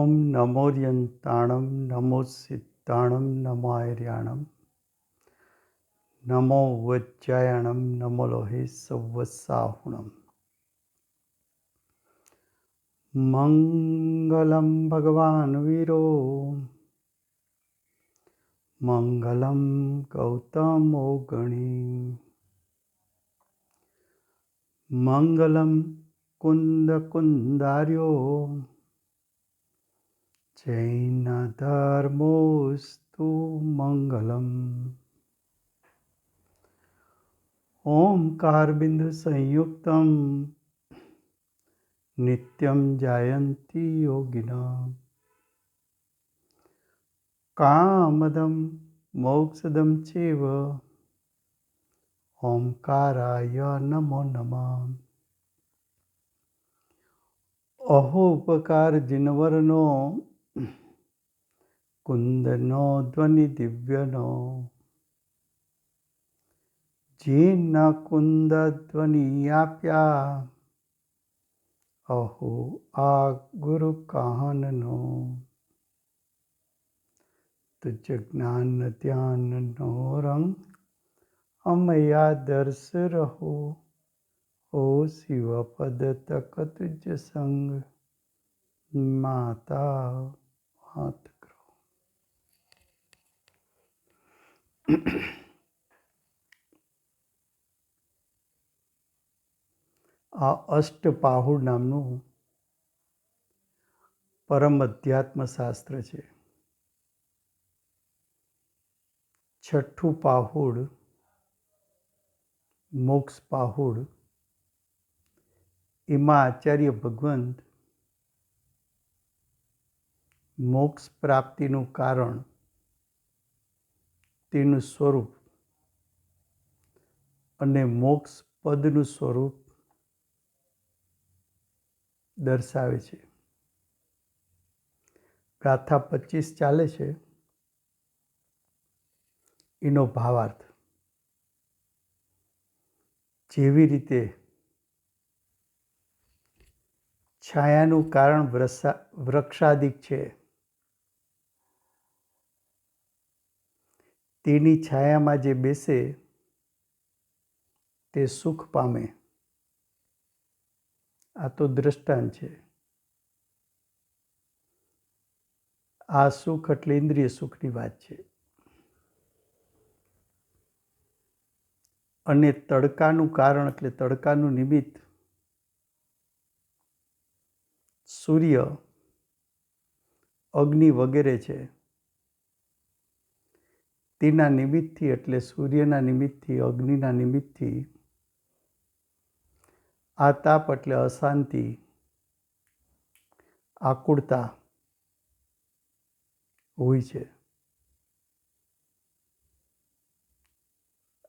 ओम नमोर्यन्ताणं नमो सिद्धाणं नमो आर्याणं नमो वज्रायणं नमो लोहे सवसाहुणम् मंगलम भगवान वीरो मंगलम गौतमो गणी मंगलम कुंद कुंदार्यो जैन धर्मोस्तु मंगलम ओंकार बिंदु संयुक्तम नित्यं जायन्ति योगिनः कामदं मोक्षदं चैव ओंकाराय नमो नमः अहोपकार जिनवरनो कुंदनो ध्वनि दिव्यनो जीन कुंद ध्वनि आप्या अहो आ गुरु काहननो तुझ ज्ञान ध्यान नो रंग अमया दर्श रहो ओ शिव पद तक तुझ संग माता हाथ करो। આ અષ્ટપાહુડ નામનું પરમ અધ્યાત્મ શાસ્ત્ર છે. છઠ્ઠું પાહુડ મોક્ષ પાહુડ એમાં આચાર્ય ભગવંત મોક્ષ પ્રાપ્તિનું કારણ તેનું સ્વરૂપ અને મોક્ષ પદનું સ્વરૂપ દર્શાવે છે. ગાથા 25 ચાલે છે એનો ભાવાર્થ. જેવી રીતે છાયાનું કારણ વૃક્ષાદિક છે, તેની છાયામાં જે બેસે તે સુખ પામે. આ તો દ્રષ્ટાંત છે. આ સુખ એટલે ઇન્દ્રિય સુખની વાત છે. અને તડકાનું કારણ એટલે તડકાનું નિમિત્ત સૂર્ય, અગ્નિ વગેરે છે. તેના નિમિત્તથી એટલે સૂર્યના નિમિત્તથી, અગ્નિના નિમિત્તથી આ તાપ એટલે અશાંતિ, આકુળતા હોય છે.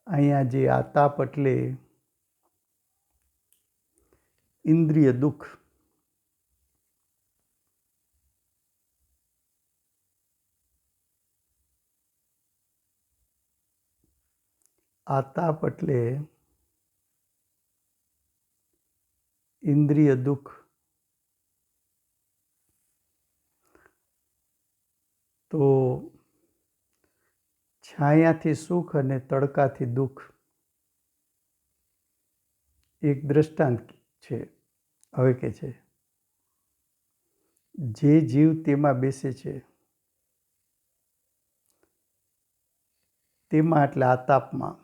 અહીંયા જે આતાપ એટલે ઇન્દ્રિય દુઃખ. આતાપ એટલે ઇન્દ્રિય દુઃખ. તો છાયાથી સુખ અને તડકાથી દુઃખ એક દ્રષ્ટાંત છે. હવે કે છે જે જીવ તેમાં બેસે છે તેમાં એટલે આતાપમાં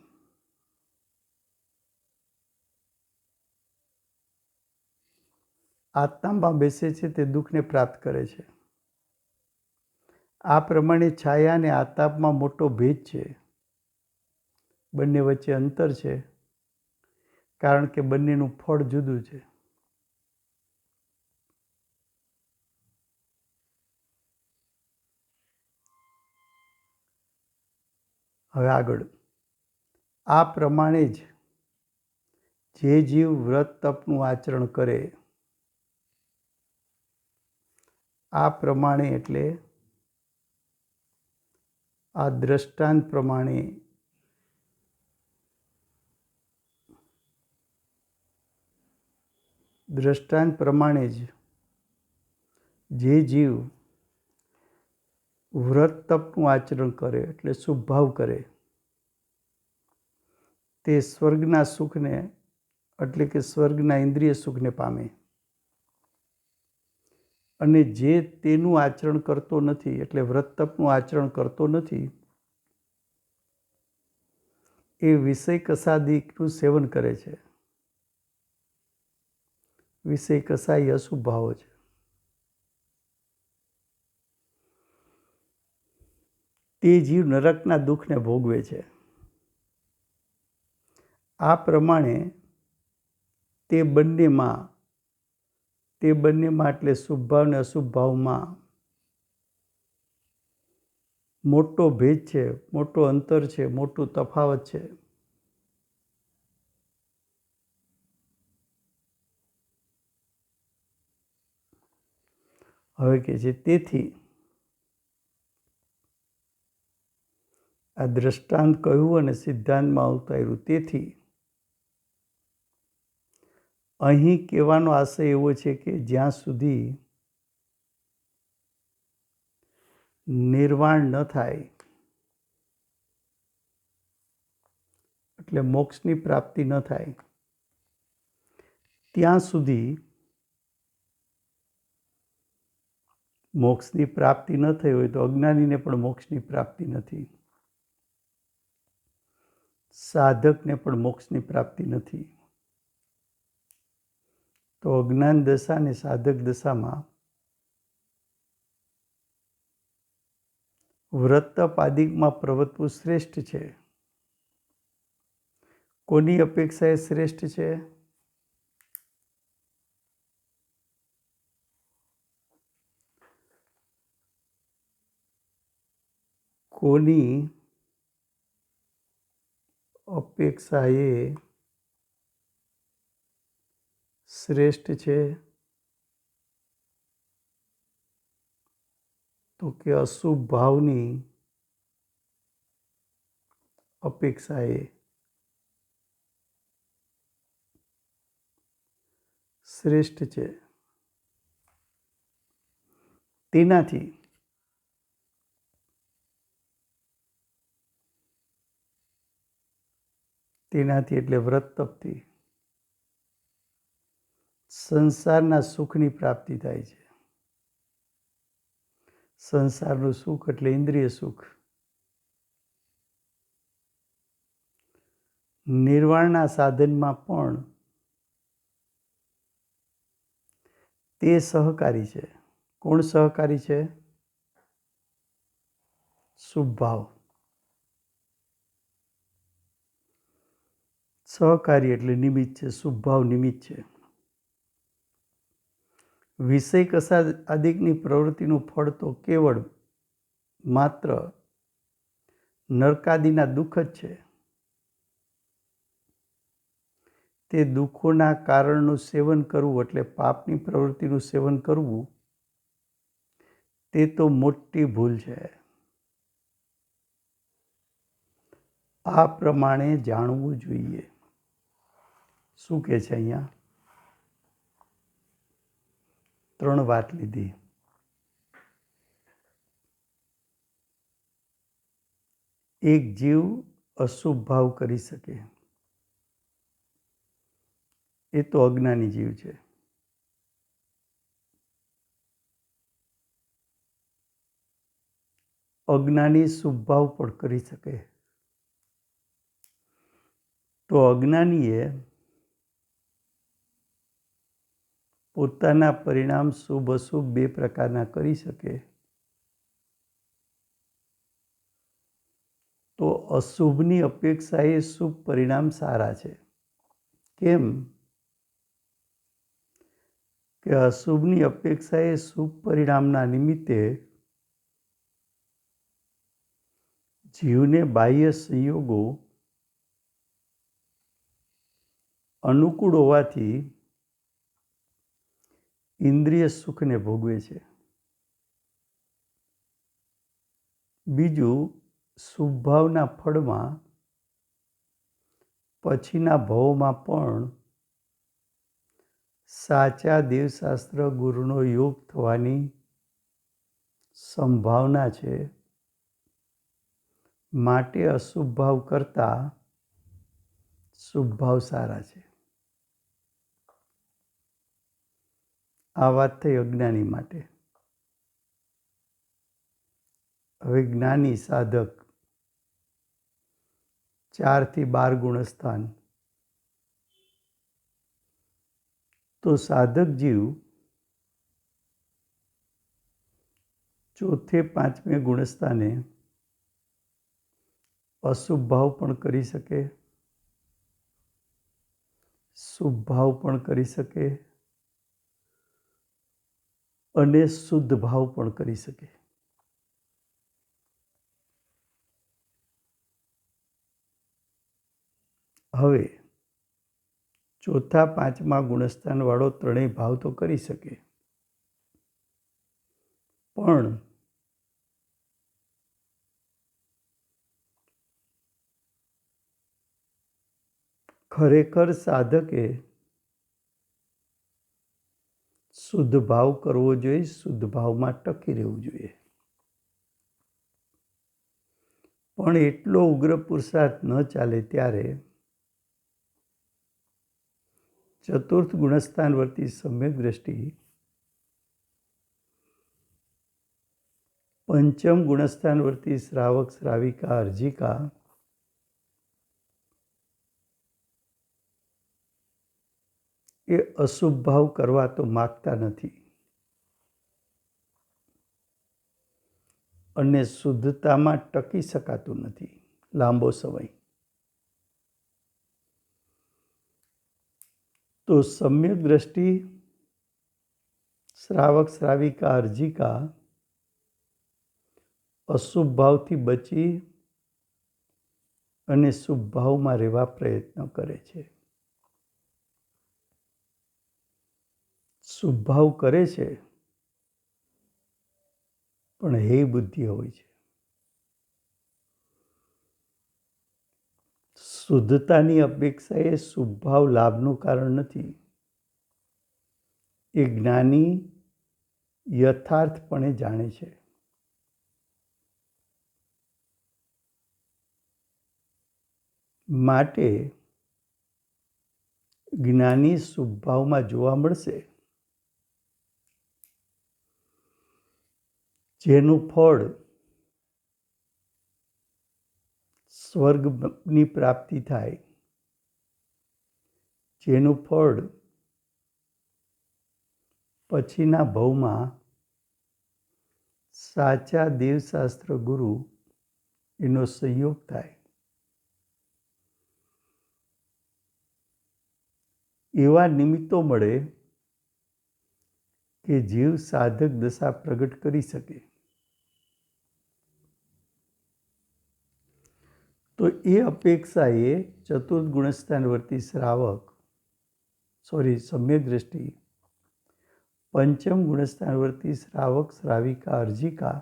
આત્મામાં બેસે છે તે દુઃખને પ્રાપ્ત કરે છે. આ પ્રમાણે છાયા અને આતાપમાં મોટો ભેદ છે. બંને વચ્ચે અંતર છે, કારણ કે બંનેનું ફળ જુદું છે. હવે આગળ આ પ્રમાણે જ જે જીવ વ્રત તપનું આચરણ કરે, આ પ્રમાણે એટલે આ દ્રષ્ટાંત પ્રમાણે જ જે જીવ વ્રત તપનું આચરણ કરે એટલે શુભ ભાવ કરે તે સ્વર્ગના સુખને એટલે કે સ્વર્ગના ઇન્દ્રિય સુખને પામે, અને જે તેનું આચરણ કરતો નથી એટલે વ્રત તપનું આચરણ કરતો નથી એ વિષય કસાદિકનું સેવન કરે છે. વિષય કસા એ અશુભ ભાવો છે. તે જીવ નરકના દુઃખને ભોગવે છે. આ પ્રમાણે તે બંનેમાં એટલે શુભ ભાવ અને અશુભ ભાવમાં મોટો ભેદ છે, મોટો અંતર છે, મોટું તફાવત છે. હવે કે છે તેથી આ દ્રષ્ટાંત કહ્યું અને સિદ્ધાંતમાં અવતાર્યું. તેથી અહીં કહેવાનો આશય એવો છે કે જ્યાં સુધી નિર્વાણ ન થાય એટલે મોક્ષની પ્રાપ્તિ ન થાય ત્યાં સુધી મોક્ષની પ્રાપ્તિ ન થઈ હોય તો અજ્ઞાનીને પણ મોક્ષની પ્રાપ્તિ નથી, સાધકને પણ મોક્ષની પ્રાપ્તિ નથી. તો અજ્ઞાન દશા અને સાધક દશામાં વ્રત તપ આદિમાં પ્રવર્તવું શ્રેષ્ઠ છે. કોની અપેક્ષાએ શ્રેષ્ઠ છે? કોની અપેક્ષાએ શ્રેષ્ઠ છે? તો કે અશુભ ભાવની અપેક્ષાએ શ્રેષ્ઠ છે. તેનાથી એટલે વ્રત તપથી સંસારના સુખની પ્રાપ્તિ થાય છે. સંસારનું સુખ એટલે ઇન્દ્રિય સુખ. નિર્વાણના સાધનમાં પણ તે સહકારી છે. કોણ સહકારી છે? શુભ ભાવ. સહકારી એટલે નિમિત્ત છે, શુભ ભાવ નિમિત્ત છે. વિષય કસા આદિકની પ્રવૃત્તિનું ફળ તો કેવળ માત્ર નરકાદિના દુઃખ જ છે. તે દુઃખોના કારણનું સેવન કરવું એટલે પાપની પ્રવૃત્તિનું સેવન કરવું તે તો મોટી ભૂલ છે. આ પ્રમાણે જાણવું જોઈએ. શું કહે છે અહીંયા? 3 વાત લીધી. એક જીવ અશુભ ભાવ કરી શકે એ તો અજ્ઞાની જીવ છે. અજ્ઞાની શુભ ભાવ પણ કરી શકે. તો અજ્ઞાનીએ પોતાના પરિણામ શુભ અશુભ 2 પ્રકારના કરી શકે. તો અશુભની અપેક્ષાએ શુભ પરિણામ સારા છે. કેમ કે અશુભની અપેક્ષાએ શુભ પરિણામના નિમિત્તે જીવને બાહ્ય સંયોગો અનુકૂળ હોવાથી ઇન્દ્રિય સુખને ભોગવે છે. બીજું, શુભ ભાવના ફળમાં પછીના ભાવોમાં પણ સાચા દેવશાસ્ત્ર ગુરુનો યોગ થવાની સંભાવના છે, માટે અશુભ ભાવ કરતાં શુભ ભાવ સારા છે. આ વાત થઈ અજ્ઞાની માટે. હવે જ્ઞાની સાધક 4 થી 12 ગુણસ્થાન. તો સાધક જીવ 4થે 5મે ગુણસ્થાને અશુભ ભાવ પણ કરી શકે, શુભ ભાવ પણ કરી શકે અને શુદ્ધ ભાવ પણ કરી શકે. હવે 4થા 5મા ગુણસ્થાન વાળો ત્રણેય ભાવ તો કરી શકે, પણ ખરેખર સાધકે શુદ્ધ ભાવ કરવો જોઈએ, શુદ્ધ ભાવમાં ટકી રહેવું જોઈએ. પણ એટલો ઉગ્ર પુરુષાર્થ ન ચાલે ત્યારે ચતુર્થ ગુણસ્થાન વર્તી સમ્યક દ્રષ્ટિ, પંચમ ગુણસ્થાન વર્તી શ્રાવક શ્રાવિકા અર્જિકા, એ અશુભ ભાવ કરવા તો માગતા નથી અને શુદ્ધતામાં ટકી શકાતું નથી લાંબો સમય. તો સમ્યક દ્રષ્ટિ, શ્રાવક શ્રાવિકા અર્જિકા અશુભ ભાવથી બચી અને શુભ ભાવમાં રહેવા પ્રયત્ન કરે છે. શુભ ભાવ કરે છે પણ હે બુદ્ધિ હોય છે. શુદ્ધતાની અપેક્ષા એ શુભ ભાવ લાભનું કારણ નથી. એ જ્ઞાની યથાર્થપણે જાણે છે. માટે જ્ઞાની શુભ ભાવમાં જોવા મળશે, જેનું ફળ સ્વર્ગની પ્રાપ્તિ થાય, જેનું ફળ પછીના ભવમાં સાચા દેવશાસ્ત્ર ગુરુ એનો સંયોગ થાય. એવા નિમિત્તો મળે કે જીવ સાધક દશા પ્રગટ કરી શકે. તો એ અપેક્ષાએ ચતુર્થ ગુણસ્થાન વર્તી સમ્યક દ્રષ્ટિ, પંચમ ગુણસ્થાન વર્તી શ્રાવક શ્રાવિકા અર્જિકા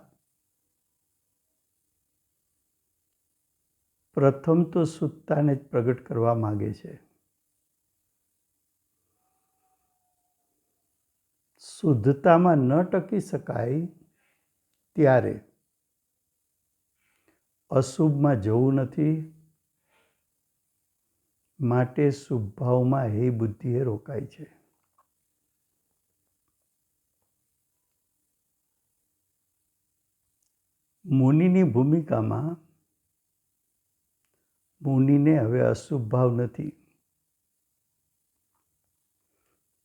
પ્રથમ તો શુદ્ધતાને જ પ્રગટ કરવા માગે છે. શુદ્ધતામાં ન ટકી શકાય ત્યારે અશુભમાં જવું નથી, માટે શુભ ભાવમાં હે બુદ્ધિએ રોકાય છે. મુનિની ભૂમિકામાં મુનિને હવે અશુભ ભાવ નથી,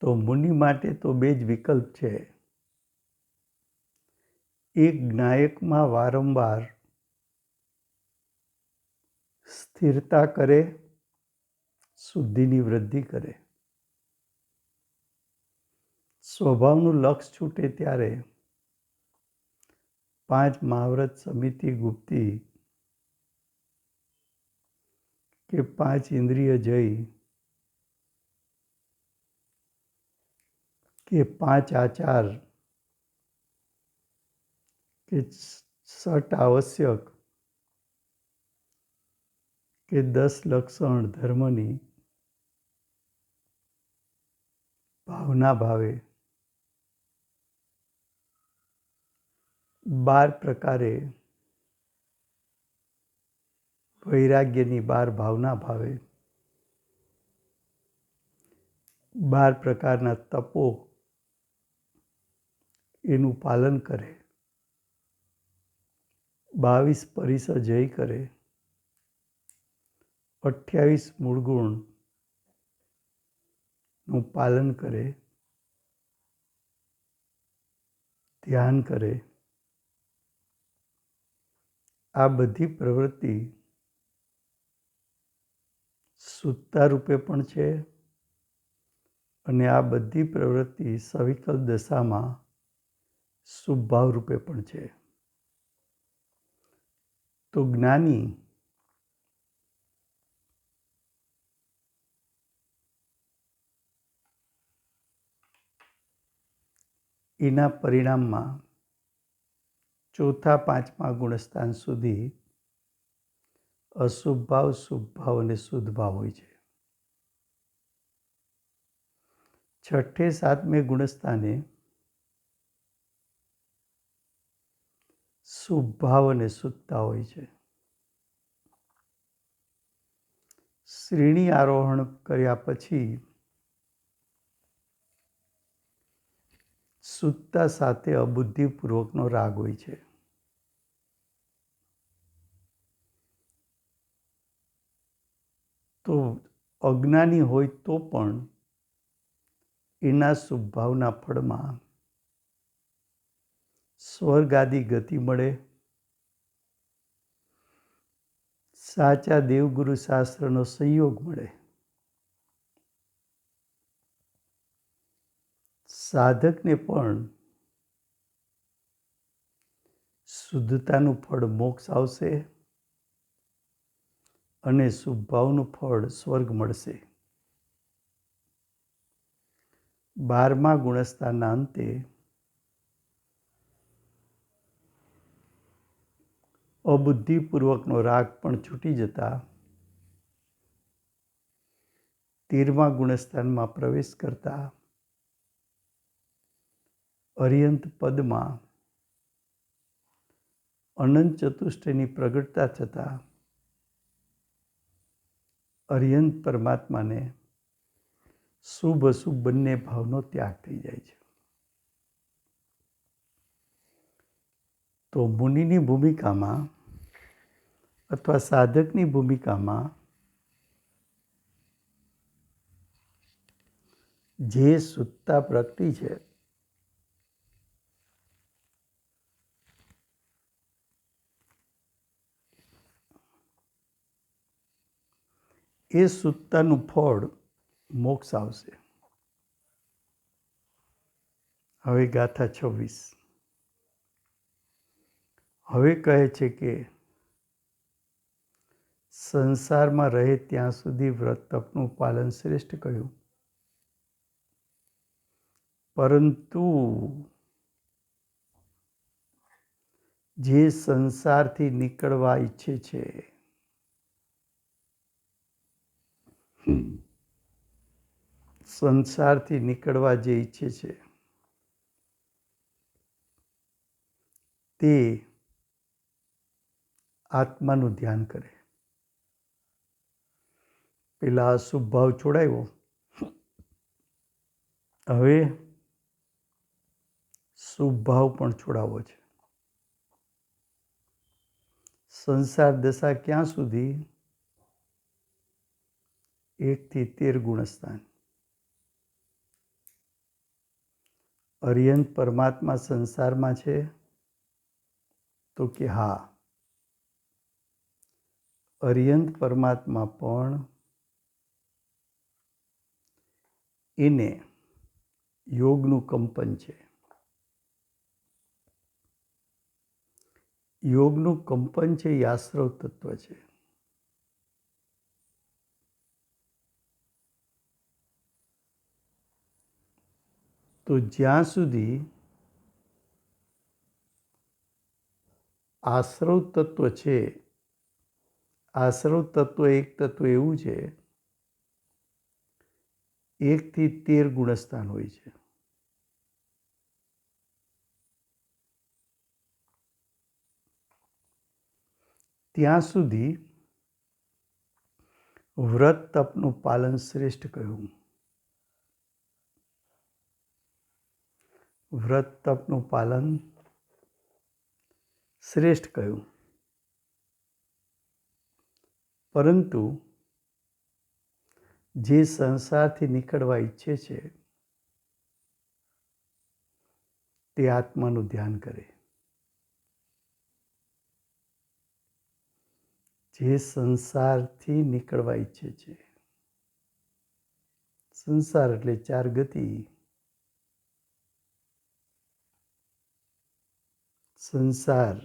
તો મુનિ માટે તો બે જ વિકલ્પ છે. એક જ્ઞાયકમાં વારંવાર સ્થિરતા કરે, શુદ્ધિની વૃદ્ધિ કરે. સ્વભાવનું લક્ષ છૂટે ત્યારે 5 મહાવ્રત સમિતિ ગુપ્તી કે 5 ઇન્દ્રિય જય કે 5 આચાર કે 6 આવશ્યક કે 10 લક્ષણ ધર્મની ભાવના ભાવે 12 પ્રકારે વૈરાગ્યની 12 ભાવના ભાવે, 12 પ્રકારના તપો એનું પાલન કરે, 22 પરિસ જય કરે, 28 મૂળગુણનું પાલન કરે, ધ્યાન કરે, આ બધી પ્રવૃત્તિ સુત્તા રૂપે પણ છે અને આ બધી પ્રવૃત્તિ સવિકલ દશામાં શુભ ભાવ રૂપે પણ છે. તો જ્ઞાની એના પરિણામમાં ચોથા પાંચમા ગુણસ્થાન સુધી અશુભ ભાવ, શુભ ભાવ અને શુદ્ધ ભાવ હોય છે. છઠ્ઠે સાતમે ગુણસ્થાને શુભ ભાવ અને શુદ્ધતા હોય છે. શ્રેણી આરોહણ કર્યા પછી શુદ્ધતા સાથે અબુદ્ધિપૂર્વકનો રાગ હોય છે. તો અજ્ઞાની હોય તો પણ એના શુભ ભાવના ફળમાં સ્વર્ગ આદિ ગતિ મળે, સાચા દેવગુરુ શાસ્ત્રનો સંયોગ મળે, સાધકને પણ શુદ્ધતાનું ફળ મોક્ષ આવશે અને શુભ ભાવનું ફળ સ્વર્ગ મળશે. 12મા ગુણસ્થાનના અંતે અબુદ્ધિપૂર્વકનો રાગ પણ છૂટી જતા 13મા ગુણસ્થાનમાં પ્રવેશ કરતા અર્યંત પદમાં અનંત ચતુષ્ટયની પ્રગટતા થતાં અર્યંત પરમાત્માને શુભ અશુભ બંને ભાવનો ત્યાગ થઈ જાય છે. તો મુનિની ભૂમિકામાં અથવા સાધકની ભૂમિકામાં જે શુદ્ધતા પ્રગટી છે એ શુદ્ધતાનું ફળ મોક્ષ આવશે. હવે ગાથા 26 હવે કહે છે કે સંસારમાં રહે ત્યાં સુધી વ્રત તપનું પાલન શ્રેષ્ઠ કહ્યું, પરંતુ જે સંસારથી નીકળવા ઈચ્છે છે સંસારથી નીકળવા જે ઈચ્છે છે તે આત્માનું ધ્યાન કરે. પેલા અશુભ ભાવ છોડાયો, હવે શુભ ભાવ પણ છોડાવવો છે. સંસાર દશા ક્યાં સુધી? 1 થી 13 ગુણસ્થાન. અર્યંત પરમાત્મા સંસારમાં છે? તો કે હા, અર્યંત પરમાત્મા પણ એને યોગનું કંપન છે. યોગનું કંપન છે એ આશ્રવ તત્વ છે. તો જ્યાં સુધી આશ્રવ તત્વ છે, આશ્રવ તત્વ એક તત્વ એવું છે 1 થી 13 ગુણસ્થાન હોય છે. ત્યાં સુધી વ્રત તપનું પાલન શ્રેષ્ઠ કહ્યું. વ્રત તપનું પાલન શ્રેષ્ઠ કહ્યું. પરંતુ જે સંસારથી નીકળવા ઈચ્છે છે તે આત્માનું ધ્યાન કરે. જે સંસારથી નીકળવા ઈચ્છે છે, સંસાર એટલે ચાર ગતિ. સંસાર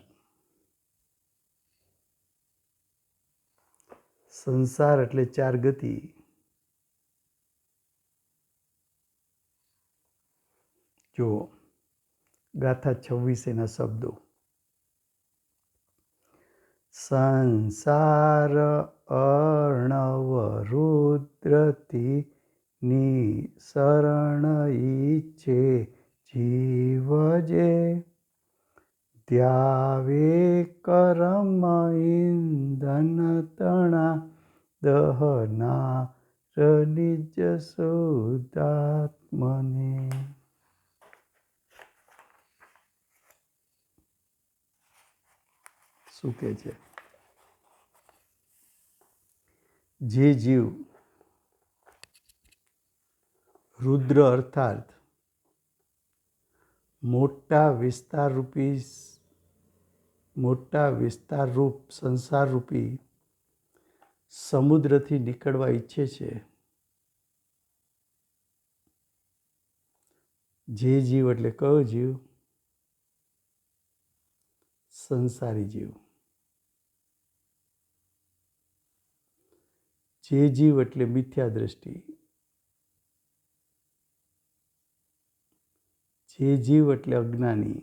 એટલે ચાર ગતિ. જો ગાથા 26 એના શબ્દો. સંસાર અર્ણવ રુદ્રથી નિસરણ ઈચ્છે જીવ જે ધ્યાવે કર્મ ઇંધન તણા દહના નિજ શુદ્ધાત્મને. શું કહે છે? જે જીવ રુદ્ર અર્થાત મોટા વિસ્તારરૂપ સંસારરૂપી સમુદ્રથી નીકળવા ઈચ્છે છે, જે જીવ એટલે કયો જીવ? સંસારી જીવ. જે જીવ એટલે મિથ્યા દ્રષ્ટિ. જે જીવ એટલે અજ્ઞાની.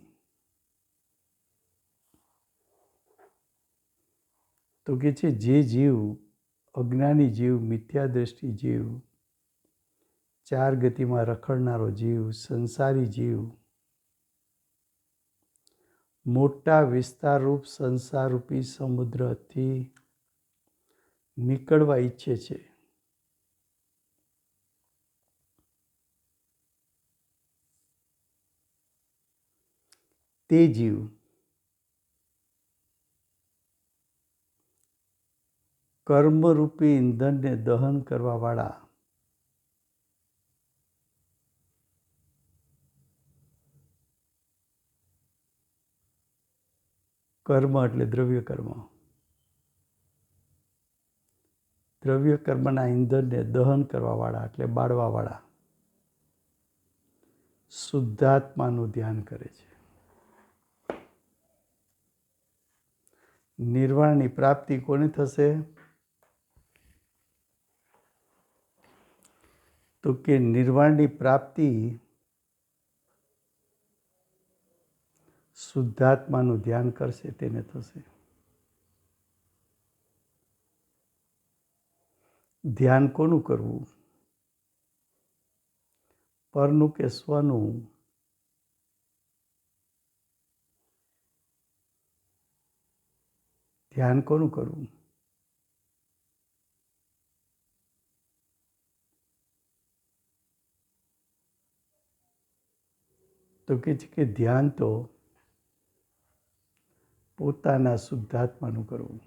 તો કે છે જે જીવ અજ્ઞાની જીવ, મિથ્યા દ્રષ્ટિ જીવ, ચાર ગતિમાં રખડનારો જીવ, સંસારી જીવ મોટા વિસ્તારરૂપ સંસારરૂપી સમુદ્રથી નીકળવા ઈચ્છે છે. તે જીવ કર્મરૂપી ઈંધણને દહન કરવાવાળા કર્મ એટલે દ્રવ્ય કર્મ. દ્રવ્ય કર્મના ઈંધણને દહન કરવાવાળા એટલે બાળવાવાળા શુદ્ધાત્માનું ધ્યાન કરે છે. નિર્વાણની પ્રાપ્તિ કોને થશે? તો કે નિર્વાણની પ્રાપ્તિ શુદ્ધાત્માનું ધ્યાન કરશે તેને થશે. ધ્યાન કોનું કરવું? પરનું કે સ્વનું? ધ્યાન કોનું કરવું? તો કે છે કે ધ્યાન તો પોતાના શુદ્ધાત્માનું કરવું.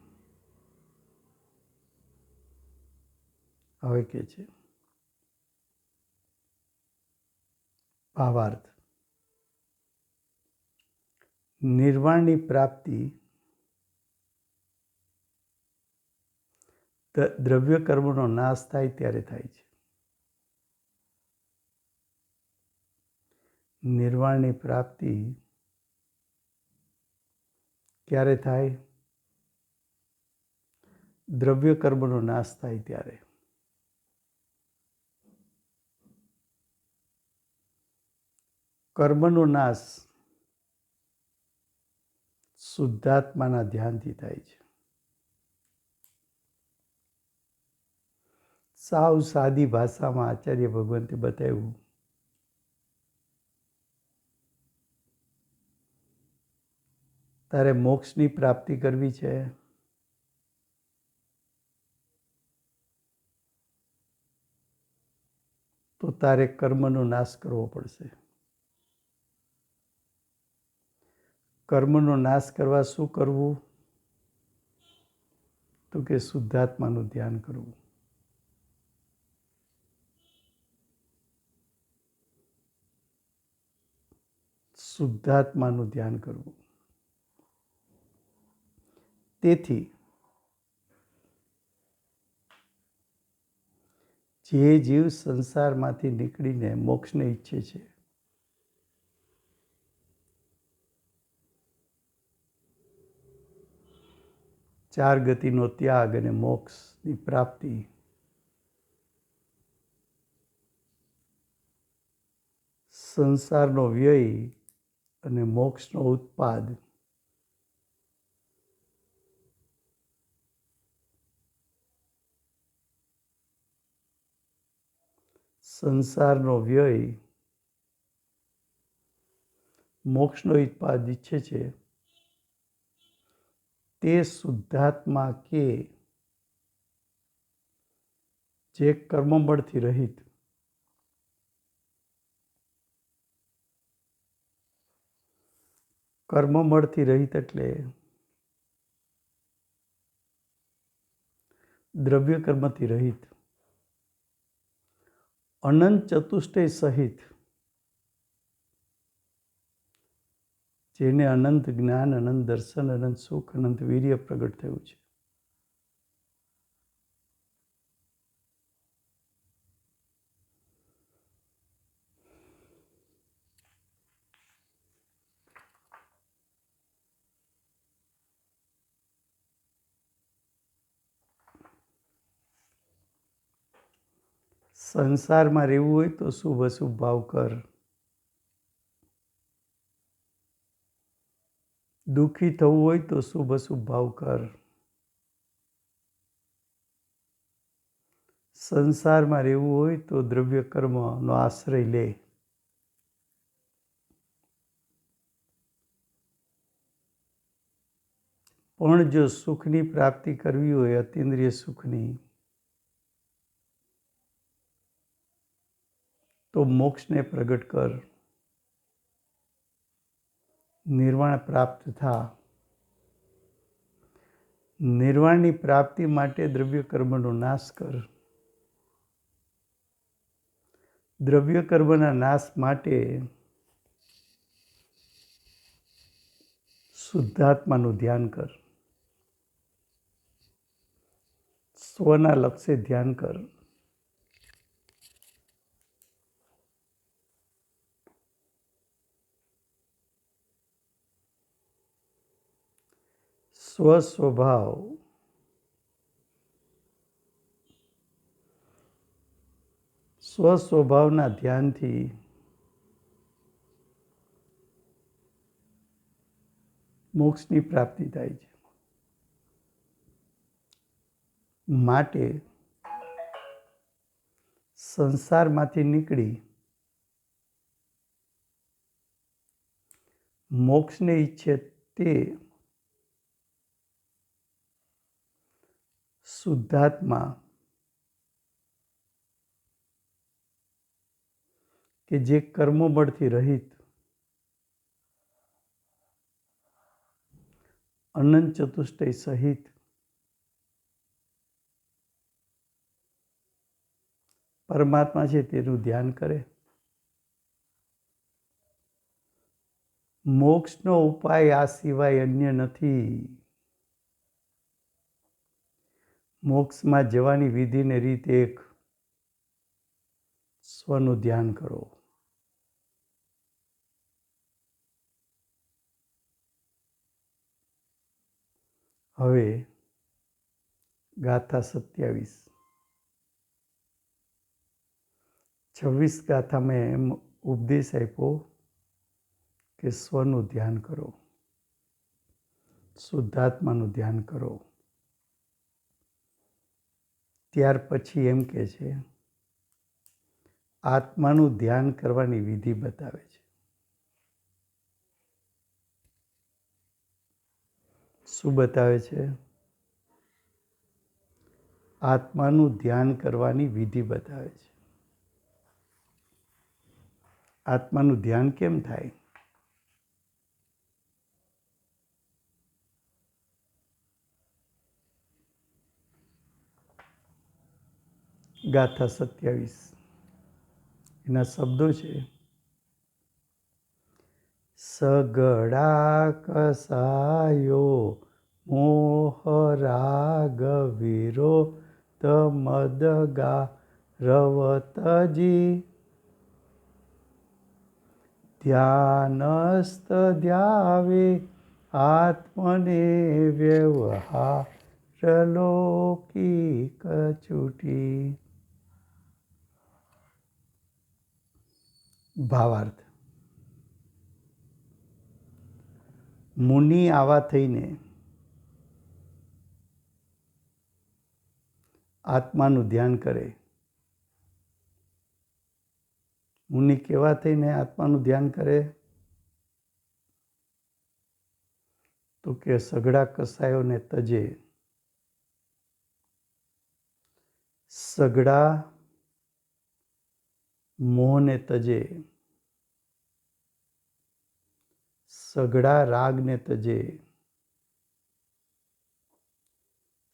હવે કે છે ભાવાર્થ. નિર્વાણની પ્રાપ્તિ દ્રવ્ય કર્મનો નાશ થાય ત્યારે થાય છે. નિર્વાણની પ્રાપ્તિ ક્યારે થાય? દ્રવ્ય કર્મનો નાશ થાય ત્યારે. કર્મનો નાશ શુદ્ધાત્માના ધ્યાનથી થાય છે. સાવ સાદી ભાષામાં આચાર્ય ભગવંતે બતાવ્યું. તારે મોક્ષની પ્રાપ્તિ કરવી છે તારે કર્મનો નાશ કરવો પડશે. કર્મનો નાશ કરવા શું કરવું? તો કે શુદ્ધાત્માનું ધ્યાન કરવું. શુદ્ધાત્માનું ધ્યાન કરવું. તેથી જે જીવ સંસારમાંથી નીકળીને મોક્ષને ઈચ્છે છે, ચાર ગતિનો ત્યાગ અને મોક્ષની પ્રાપ્તિ, સંસારનો વ્યય અને મોક્ષનો ઉત્પાદ, સંસારનો વ્યય મોક્ષનો ઉત્પાદ ઈચ્છે છે તે શુદ્ધાત્મા કે જે કર્મબળથી રહિત, કર્મબળથી રહિત એટલે દ્રવ્ય કર્મથી રહિત, અનંત ચતુષ્ટય સહિત, જેને અનંત જ્ઞાન, અનંત દર્શન, અનંત સુખ, અનંત વીર્ય પ્રગટ થયું છે. સંસારમાં રહેવું હોય તો શુભ અશુભ ભાવ કર. દુઃખી થવું હોય તો શુભ અશુભ ભાવ કર. સંસારમાં રહેવું હોય તો દ્રવ્ય કર્મનો આશ્રય લે. પણ જો સુખની પ્રાપ્તિ કરવી હોય, અતિન્દ્રિય સુખની, તો મોક્ષને પ્રગટ કર. નિર્વાણ પ્રાપ્ત થા. નિર્વાણની પ્રાપ્તિ માટે દ્રવ્ય કર્મનો નાશ કર. દ્રવ્ય કર્મના નાશ માટે શુદ્ધાત્માનું ધ્યાન કર. સ્વના લક્ષ્ય ધ્યાન કર. સ્વસ્વભાવ, સ્વસ્વભાવના ધ્યાનથી મોક્ષની પ્રાપ્તિ થાય છે. માટે સંસારમાંથી નીકળી મોક્ષને ઈચ્છે તે શુદ્ધાત્મા કે જે કર્મબળથી રહિત, અનંત ચતુષ્ટય સહિત, પરમાત્મા છે તેનું ધ્યાન કરે. મોક્ષનો ઉપાય આ સિવાય અન્ય નથી. મોક્ષમાં જવાની વિધિને રીત એક, સ્વનું ધ્યાન કરો. હવે ગાથા 27. 26 ગાથામાં એમ ઉપદેશ આપ્યો કે સ્વનું ધ્યાન કરો, શુદ્ધાત્માનું ધ્યાન કરો. ત્યાર પછી એમ કહે છે આત્માનું ધ્યાન કરવાની વિધિ બતાવે છે. શું બતાવે છે? આત્માનું ધ્યાન કરવાની વિધિ બતાવે છે. આત્માનું ધ્યાન કેમ થાય? ગાથા 27 એના શબ્દો છે, સગડા કસાયો મોહ રાગ વીરો તમદગા રવતજી ધ્યાનસ્ત ધ્યાવે આત્મને વ્યવહાર લૌકિક છૂટી. ભાવાર્થ: મુનિ આવા થઈને આત્માનું ધ્યાન કરે. મુનિ કેવા થઈને આત્માનું ધ્યાન કરે? તો કે સઘળા કસાયોને તજે, સઘળા મોહને તજે, સઘળા રાગને તજે,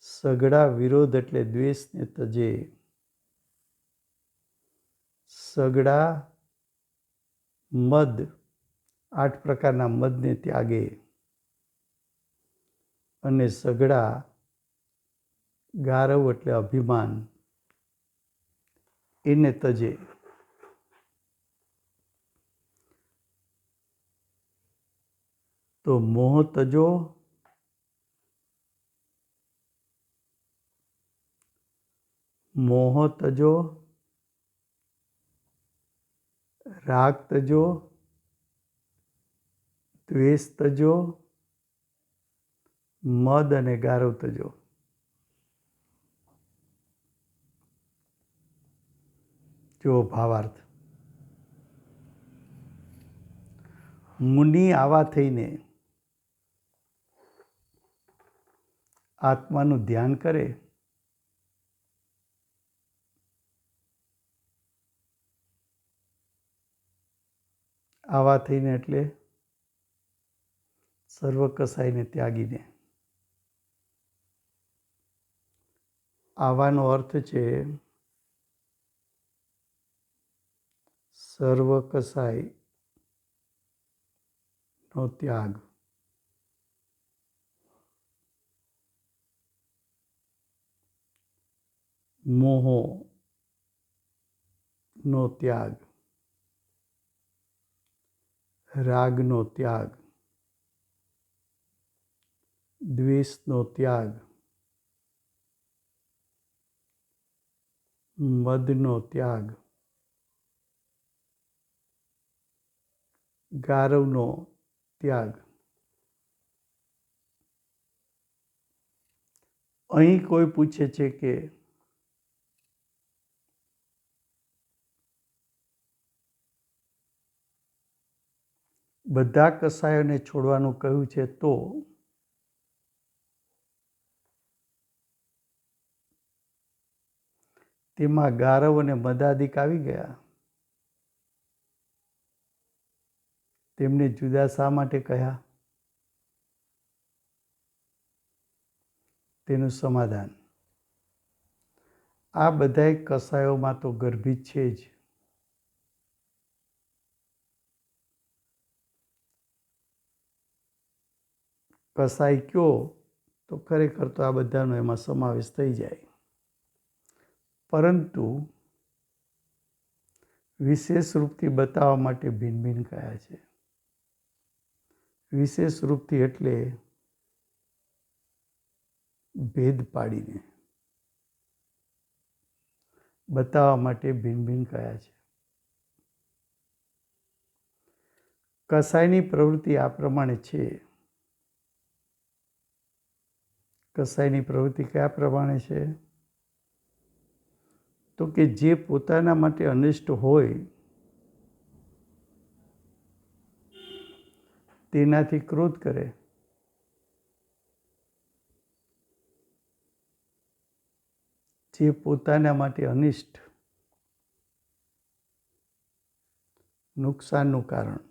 સઘળા વિરોધ એટલે દ્વેષને તજે, સઘળા મદ 8 પ્રકારના મદને ત્યાગે અને સઘળા ગારવ એટલે અભિમાન એને તજે. તો મોહ તજો, મોહ તજો, રાગ તજો, દ્વેષ તજો, મદ અને ગારવ તજો. જો ભાવાર્થ: મુનિ આવા થઈને આત્માનું ધ્યાન કરે. આવા થઈને એટલે સર્વ કસાયને ત્યાગીને. આવાનો અર્થ છે સર્વ કસાયનો ત્યાગ. મોહનો ત્યાગ, રાગનો ત્યાગ, દ્વેષનો ત્યાગ, મદનો ત્યાગ, ગારવનો ત્યાગ. અહીં કોઈ પૂછે છે કે બધા કસાયોને છોડવાનું કહ્યું છે, તો તેમાં ગારવ અને મદાદિક આવી ગયા. તેમને જુદા શા માટે કહ્યા? તેનું સમાધાન: આ બધાય કસાયોમાં તો ગર્ભિત છે જ. કસાય કયો તો ખરેખર તો આ બધાનો એમાં સમાવેશ થઈ જાય, પરંતુ વિશેષ રૂપથી બતાવવા માટે ભિન્ન ભિન્ન કયા છે. વિશેષ રૂપથી એટલે ભેદ પાડીને બતાવવા માટે ભિન્ન ભિન્ન કયા છે. કસાયની પ્રવૃત્તિ આ પ્રમાણે છે. કસાયની પ્રવૃત્તિ કયા પ્રમાણે છે? તો કે જે પોતાના માટે અનિષ્ટ હોય તેનાથી ક્રોધ કરે. જે પોતાના માટે અનિષ્ટ નુકસાનનું કારણ,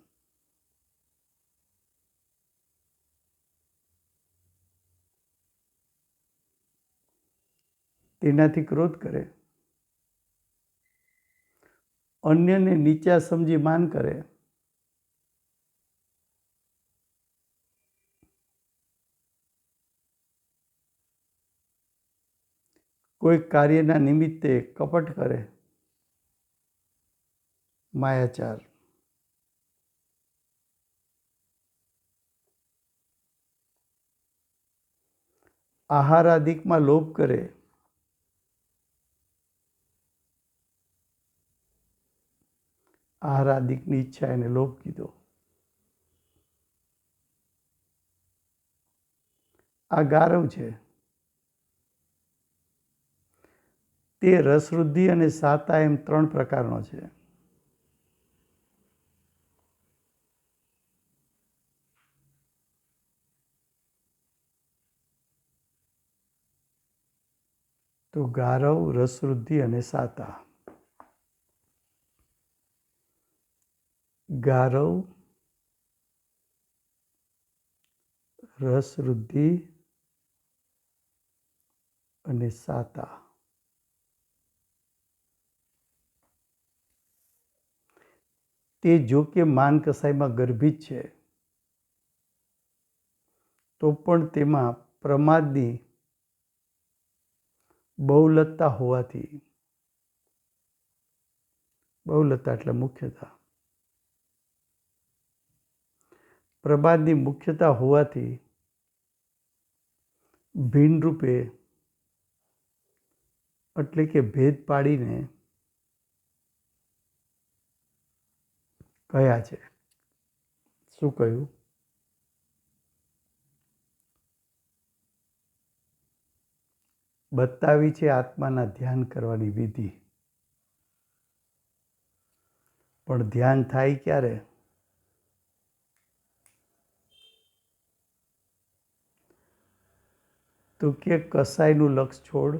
તેનાથી ક્રોધ કરે, અન્યને નીચા સમજી માન કરે, કોઈ કાર્યના નિમિત્તે કપટ કરે, માયાચાર, આહારાદિકમાં લોભ કરે, આહારાદિકની ઈચ્છા એને લોભ કીધો. આ ગારવ છે. તે રસવૃદ્ધિ અને સાતા એમ 3 પ્રકારનો છે. તો ગારવ, રસવૃદ્ધિ અને સાતા. ગારવ, રસવૃદ્ધિ અને સાતા. તે જો કે માન કસાઈમાં ગર્ભિત છે, તો પણ તેમાં પ્રમાદની બહુલતા હોવાથી, બહુલતા એટલે મુખ્યતા, પ્રમાદની મુખ્યતા હોવાથી ભિન્ન રૂપે એટલે કે ભેદ પાડીને કયા છે. શું કહ્યું? બતાવી છે આત્માના ધ્યાન કરવાની વિધિ. પણ ધ્યાન થાય ક્યારે? તો કે કસાયનું લક્ષ છોડ,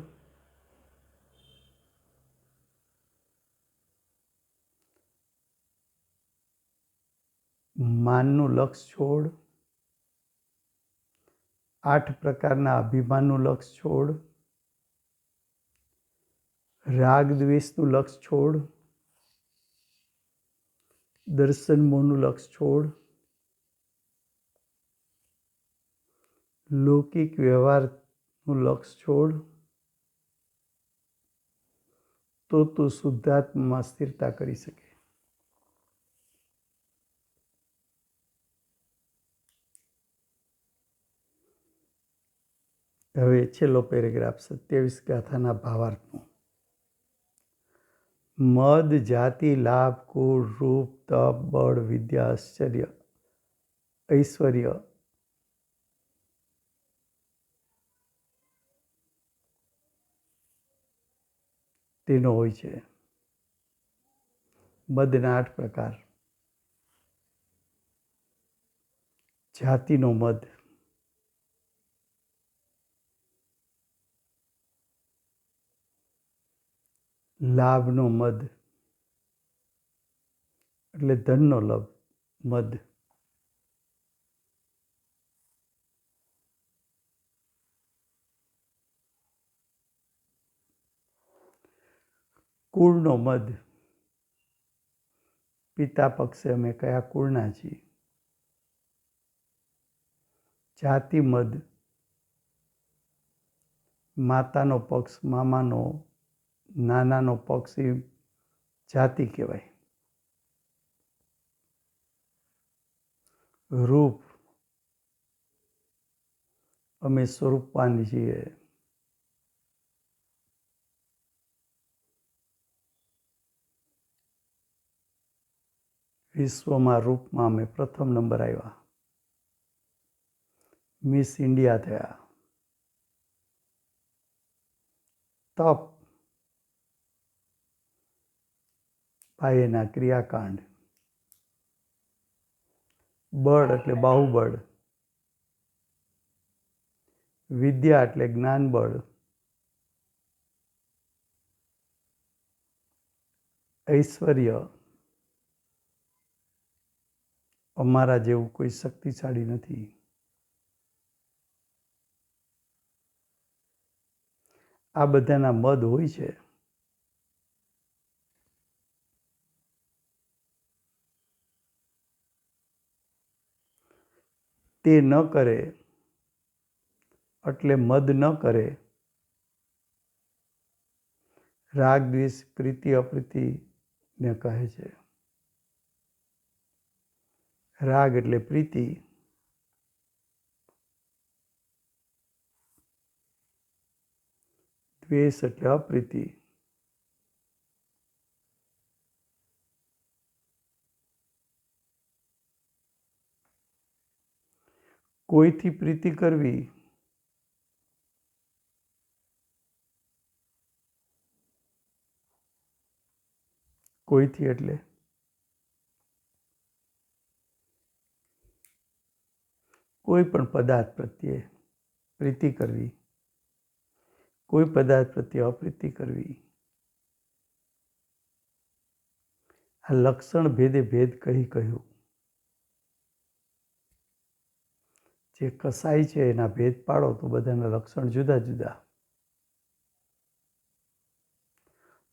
માનનું લક્ષ છોડ, 8 પ્રકારના અભિમાનનું લક્ષ છોડ, રાગ દ્વેષનું લક્ષ છોડ, દર્શન મોહનું લક્ષ છોડ, લૌકિક વ્યવહારનું લક્ષ છોડ, તો તું શુદ્ધાત્મામાં સ્થિરતા કરી શકે. હવે છેલ્લો પેરેગ્રાફ 27 ગાથાના ભાવાર્થનો. મદ, જાતિ, લાભ, કુળ, રૂપ, તપ, બળ, વિદ્યા, આશ્ચર્ય, ઐશ્વર્ય તેનો હોય છે. મદના 8 પ્રકાર. જાતિનો મદ, લાભનો મદ એટલે ધનનો લાભ મદ, કુળનો મદ, પિતા પક્ષે અમે કયા કુળના છીએ. જાતિ મદ, માતાનો પક્ષ, મામાનો, નાનાનો પક્ષ એ જાતિ કહેવાય. રૂપ, અમે સ્વરૂપવાન છીએ. વિશ્વમાં રૂપમાં અમે પ્રથમ નંબર આવ્યા, મિસ ઇન્ડિયા થયા. તપ, બાહ્યના ક્રિયાકાંડ. બળ એટલે બાહુબળ, વિદ્યા એટલે જ્ઞાન બળ, ઐશ્વર્ય અમારા જેવું કોઈ શક્તિશાળી નથી. આ બધાના મદ હોય છે. તે ન કરે એટલે મદ ન કરે. રાગ દ્વેષ પ્રીતિ અપ્રીતિને કહે છે. રાગ એટલે પ્રીતિ, દ્વેષ એટલે અપ્રીતિ. કોઈથી પ્રીતિ કરવી કોઈથી એટલે કોઈ પણ પદાર્થ પ્રત્યે પ્રીતિ કરવી, કોઈ પદાર્થ પ્રત્યે અપ્રીતિ કરવી. આ લક્ષણ ભેદે ભેદ કહ્યું. જે કસાય છે એના ભેદ પાડો તો બધાના લક્ષણ જુદા જુદા.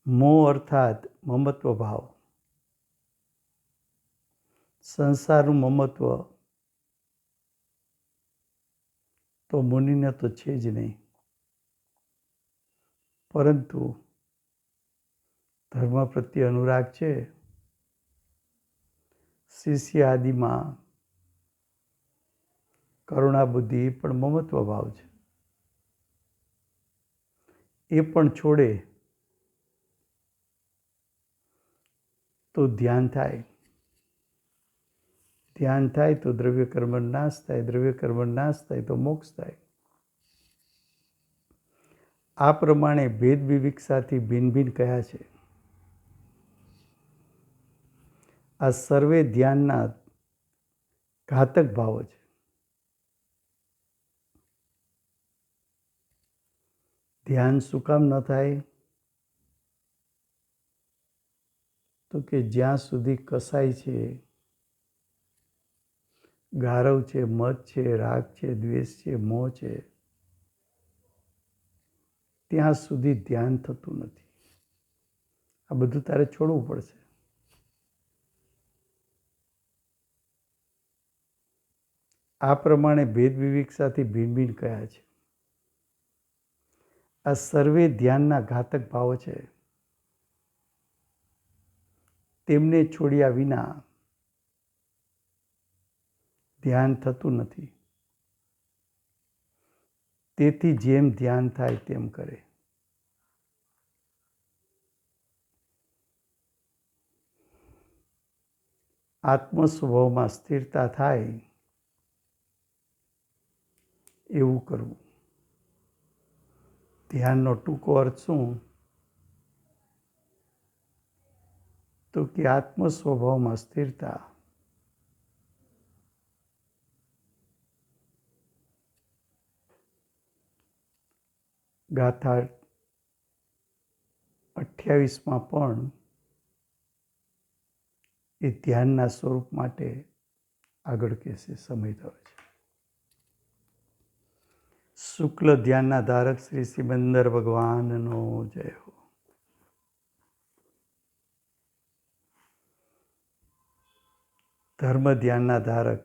મોહ અર્થાત મમત્વ ભાવ. સંસારનું મમત્વ તો મુનિને તો છે જ નહીં, પરંતુ ધર્મ પ્રત્યે અનુરાગ છે. શિષ્ય આદિમાં કરુણા બુદ્ધિ એ પણ મમત્વ ભાવ છે. એ પણ છોડે તો ધ્યાન થાય. ધ્યાન થાય તો દ્રવ્ય કર્મ નાશ થાય. દ્રવ્ય કર્મ નાશ થાય તો મોક્ષ થાય. આ પ્રમાણે ભેદ વિવિક્ષાથી ભિન્ન ભિન્ન કયા છે. આ સર્વે ધ્યાનના ઘાતક ભાવો છે. ધ્યાન શું કામ ન થાય? તો કે જ્યાં સુધી કસાય છે, ગારવ છે, મદ છે, રાગ છે, દ્વેષ છે, મોહ છે, ત્યાં સુધી ધ્યાન થતું નથી. આ બધું તારે છોડવું પડશે. આ પ્રમાણે ભેદ વિવિક્ષાથી ભિન્ન ભિન્ન કયા છે. આ સર્વે ધ્યાનના ઘાતક ભાવો છે. તેમને છોડ્યા વિના ધ્યાન થતું નથી. તેથી જેમ ધ્યાન થાય તેમ કરે. આત્મ સ્વભાવમાં સ્થિરતા થાય એવું કરવું. ધ્યાનનો ટૂંકો અર્થ શું? તો કે આત્મ સ્વભાવમાં સ્થિરતા. ગાથા 28માં પણ એ ધ્યાનના સ્વરૂપ માટે આગળ કહેશે. સમય થયો છે. શુક્લ ધ્યાનના ધારક શ્રી સિમંદર ભગવાનનો જય હો. ધર્મ ધ્યાનના ધારક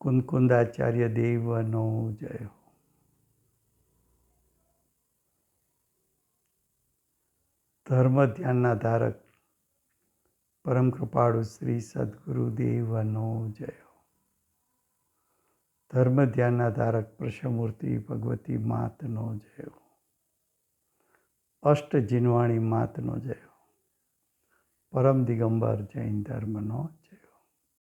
કુંદકુંદાચાર્ય દેવનો જય હો. ધર્મ ધ્યાનના ધારક પરમ કૃપાળુ શ્રી સદગુરુદેવનો જય હો. ધર્મ ધ્યાનના ધારક પ્રશમૂર્તિ ભગવતી માતનો જય હો. અષ્ટ જીનવાણી માતનો જય હો. પરમ દિગંબર જૈન ધર્મનો